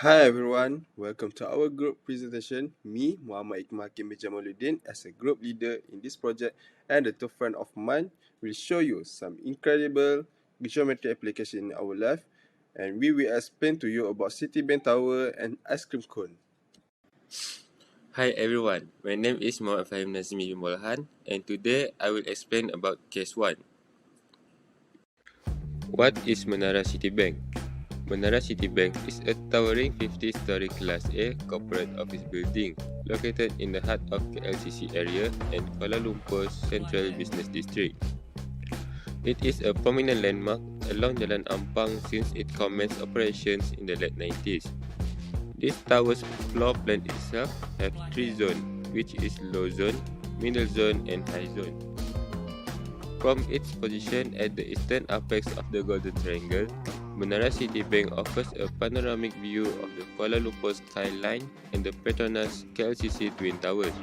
Hi everyone, welcome to our group presentation. Me, Muhammad Iqmah Hakim Jamaluddin, as a group leader in this project, and a two friend of mine will show you some incredible geometry application in our life, and we will explain to you about Citibank Tower and ice cream cone. Hi everyone, my name is Muhammad Fahim Nazmi bin Bolhan, and today I will explain about case 1. What is Menara Citibank? Menara Citibank is a towering 50-story Class A corporate office building located in the heart of KLCC area and Kuala Lumpur's Central Business District. It is a prominent landmark along Jalan Ampang since it commenced operations in the late 90s. This tower's floor plan itself have 3 zones, which is low zone, middle zone, and high zone. From its position at the eastern apex of the Golden Triangle, Menara Citibank offers a panoramic view of the Kuala Lumpur skyline and the Petronas KLCC Twin Towers.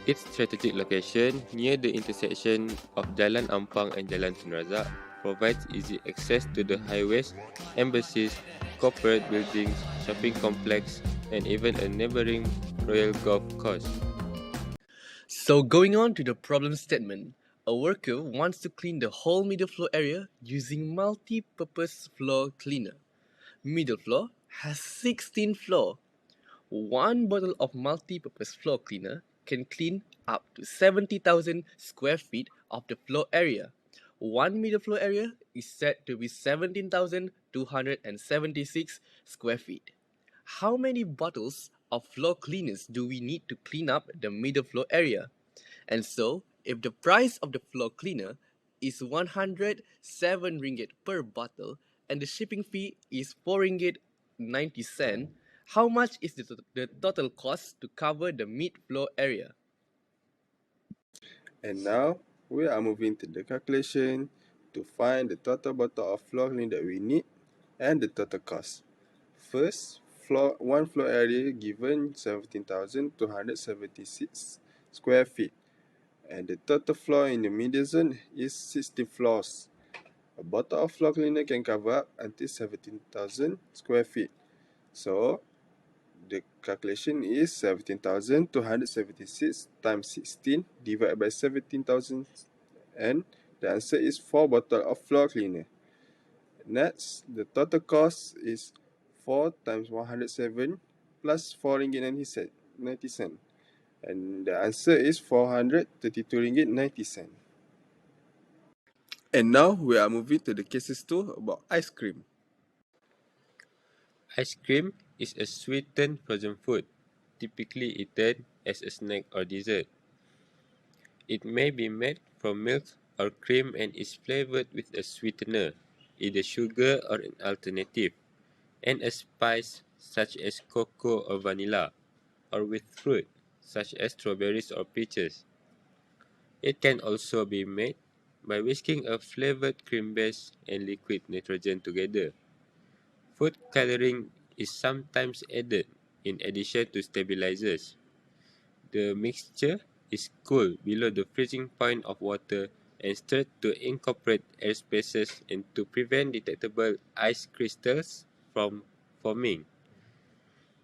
Its strategic location near the intersection of Jalan Ampang and Jalan Tun Razak provides easy access to the highways, embassies, corporate buildings, shopping complex, and even a neighboring Royal Golf Course. So going on to the problem statement, a worker wants to clean the whole middle floor area using multi-purpose floor cleaner. Middle floor has 16 floors. One bottle of multi-purpose floor cleaner can clean up to 70,000 square feet of the floor area. One middle floor area is said to be 17,276 square feet. How many bottles of floor cleaners do we need to clean up the middle floor area? And so, if the price of the floor cleaner is 107 ringgit per bottle and the shipping fee is 4 ringgit 90 cent, how much is the total cost to cover the mid floor area? And now, we are moving to the calculation to find the total bottle of floor cleaner that we need and the total cost. First, one floor area given 17,276 square feet, and the total floor in the middle zone is 60 floors. A bottle of floor cleaner can cover up until 17,000 square feet. So, the calculation is 17,276 times 16 divided by 17,000, and the answer is 4 bottles of floor cleaner. Next, the total cost is 4 times 107 plus 4 ringgit 90 cent. And the answer is 432 ringgit 90 cent. And now we are moving to the cases 2 about ice cream. Ice cream is a sweetened frozen food, typically eaten as a snack or dessert. It may be made from milk or cream and is flavored with a sweetener, either sugar or an alternative, and a spice such as cocoa or vanilla, or with fruit such as strawberries or peaches. It can also be made by whisking a flavored cream base and liquid nitrogen together. Food coloring is sometimes added in addition to stabilizers. The mixture is cooled below the freezing point of water and stirred to incorporate air spaces and to prevent detectable ice crystals from forming.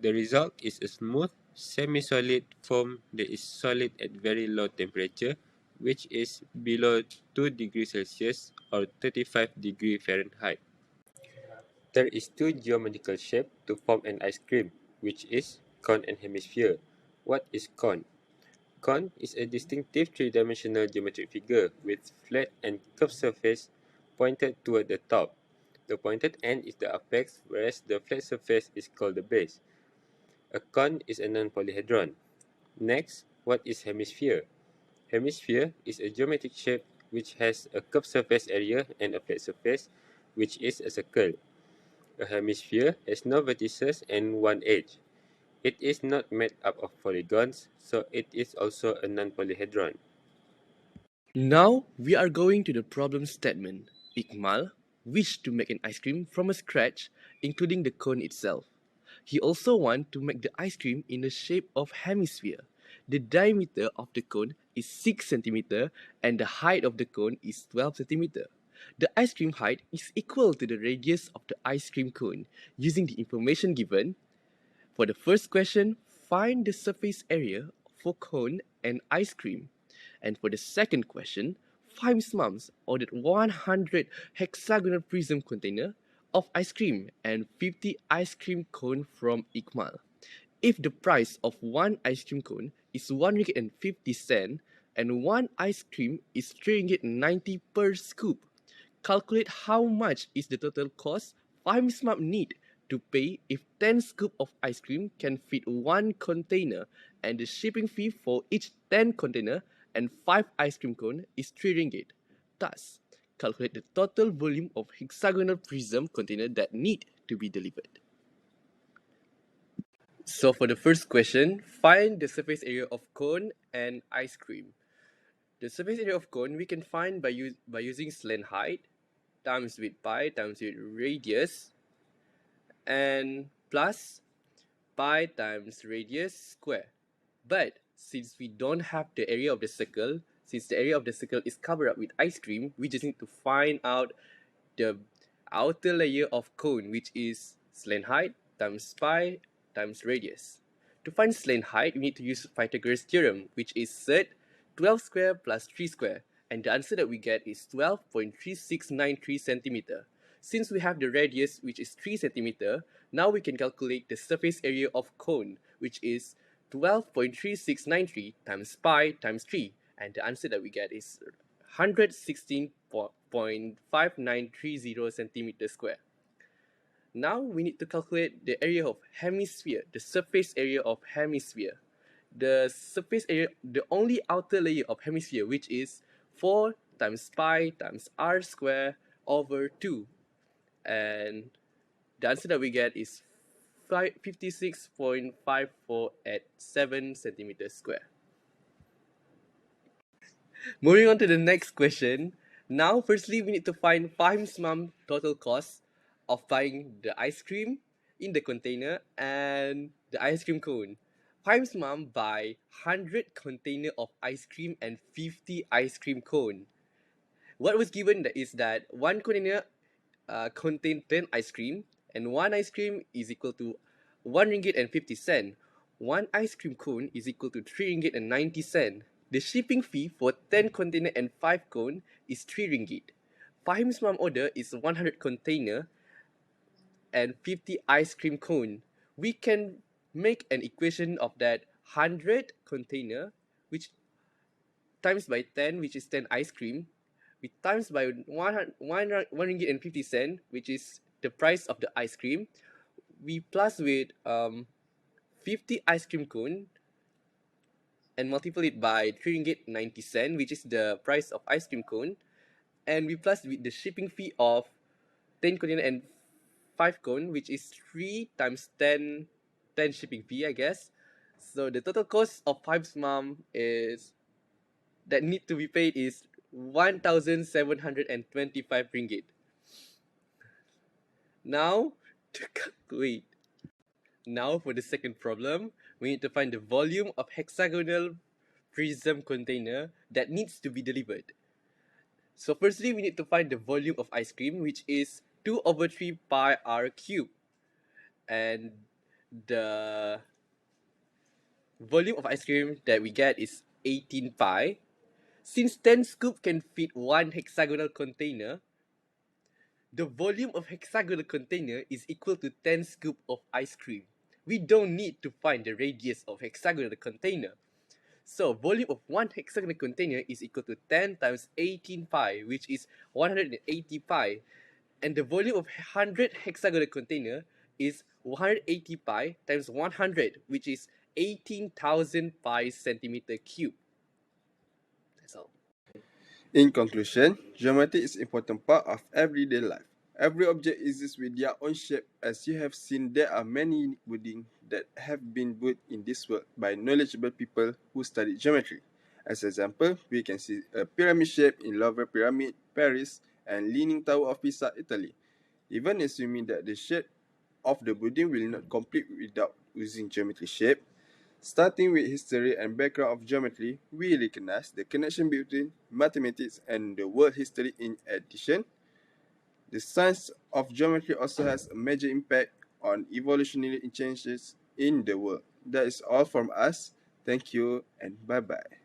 The result is a smooth, semi-solid foam that is solid at very low temperature, which is below 2 degrees Celsius or 35 degrees Fahrenheit. There is 2 geometrical shapes to form an ice cream, which is cone and hemisphere. What is cone? Cone is a distinctive three-dimensional geometric figure with flat and curved surface pointed toward the top. The pointed end is the apex, whereas the flat surface is called the base. A cone is a non-polyhedron. Next, what is hemisphere? Hemisphere is a geometric shape which has a curved surface area and a flat surface, which is a circle. A hemisphere has no vertices and one edge. It is not made up of polygons, so it is also a non-polyhedron. Now we are going to the problem statement. Iqmal wished to make an ice cream from a scratch, including the cone itself. He also wanted to make the ice cream in the shape of hemisphere. The diameter of the cone is 6 cm and the height of the cone is 12 cm. The ice cream height is equal to the radius of the ice cream cone. Using the information given, for the first question, find the surface area for cone and ice cream. And for the second question, Fimes Mums ordered 100 hexagonal prism container of ice cream and 50 ice cream cone from Iqmal. If the price of one ice cream cone is 1 ringgit and 50 cent and one ice cream is 3 ringgit 90 per scoop, calculate how much is the total cost Fimes Mum need to pay if 10 scoop of ice cream can fit one container and the shipping fee for each 10 container and 5 ice cream cone is 3 ringgit. Thus, calculate the total volume of hexagonal prism container that need to be delivered. So for the first question, find the surface area of cone and ice cream. The surface area of cone we can find by using slant height times with pi times with radius and plus pi times radius square. But since we don't have the area of the circle, since the area of the circle is covered up with ice cream, we just need to find out the outer layer of cone, which is slant height times pi times radius. To find slant height, we need to use Pythagoras theorem, which is set 12 square plus 3 square, and the answer that we get is 12.3693 centimeter. Since we have the radius, which is 3 centimeter, now we can calculate the surface area of cone, which is 12.3693 times pi times 3, and the answer that we get is 116.5930 centimeter square. Now we need to calculate the area of hemisphere, the surface area of hemisphere. The surface area, the only outer layer of hemisphere, which is 4 times pi times r square over 2. And the answer that we get is 56.54 at 7 centimeters square. Moving on to the next question. Now, firstly, we need to find Fahim's mom total cost of buying the ice cream in the container and the ice cream cone. Fahim's mom buy 100 container of ice cream and 50 ice cream cone. What was given is that one container contain 10 ice cream and one ice cream is equal to 1 ringgit and 50 cent. One ice cream cone is equal to 3 ringgit and 90 cent. The shipping fee for 10 container and 5 cone is 3 ringgit. Fahim's mom order is 100 container and 50 ice cream cone. We can make an equation of that 100 container, which times by 10, which is 10 ice cream, we times by 1 ringgit and 50 cent, which is the price of the ice cream. We plus with 50 ice cream cone and multiply it by 3 ringgit 90 cent, which is the price of ice cream cone. And we plus with the shipping fee of 10 container and 5 cone, which is 3 times 10 shipping fee, I guess. So the total cost of Fahim's mom is that need to be paid is 1,725 ringgit. Now to calculate. Now for the second problem, we need to find the volume of hexagonal prism container that needs to be delivered. So firstly, we need to find the volume of ice cream, which is 2 over 3 pi r cube. And the volume of ice cream that we get is 18 pi. Since 10 scoop can fit one hexagonal container, the volume of hexagonal container is equal to 10 scoop of ice cream. We don't need to find the radius of hexagonal container. So volume of one hexagonal container is equal to 10 times 18 pi, which is 180 pi. And the volume of 100 hexagonal container is 180 pi times 100, which is 18,000 pi centimeter cube. That's all. In conclusion, geometry is an important part of everyday life. Every object exists with their own shape. As you have seen, there are many unique buildings that have been built in this world by knowledgeable people who studied geometry. As an example, we can see a pyramid shape in Louvre Pyramid, Paris, and Leaning Tower of Pisa, Italy. Even assuming that the shape of the building will not complete without using geometry shape, starting with history and background of geometry, we recognize the connection between mathematics and the world history. In addition, the science of geometry also has a major impact on evolutionary changes in the world. That is all from us. Thank you and bye bye.